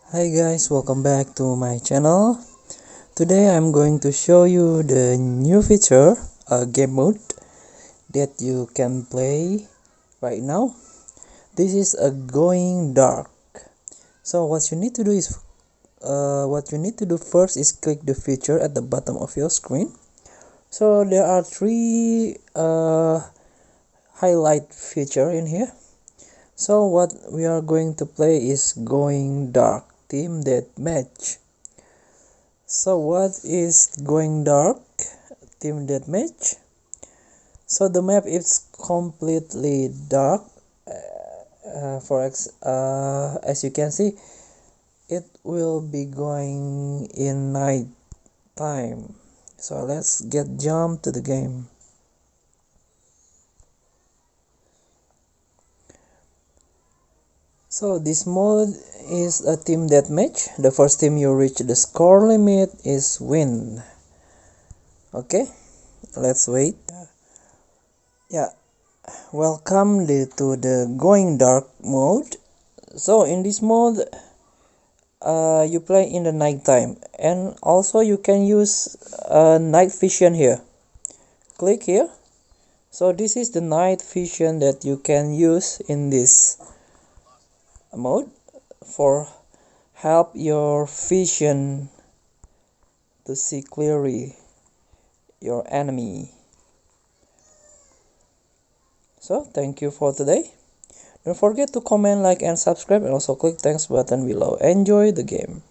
Hi guys, welcome back to my channel. Today I'm going to show you the new feature, a game mode that you can play right now. This is a going dark. So what you need to do first is click the feature at the bottom of your screen. So there are three highlight feature in here. So what we are going to play is going dark team deathmatch. So what is going dark team deathmatch? So the map is completely dark. As you can see, it will be going in night time. So let's get jump to the game. So this mode is a team deathmatch. The first team you reach the score limit is win. Okay, let's wait. Yeah, welcome to the going dark mode. So in this mode, you play in the night time, and also you can use night vision here. Click here. So this is the night vision that you can use in this mode for help your vision to see clearly your enemy. So thank you for today. Don't forget to comment, like, and subscribe, and also click thanks button below. Enjoy the game.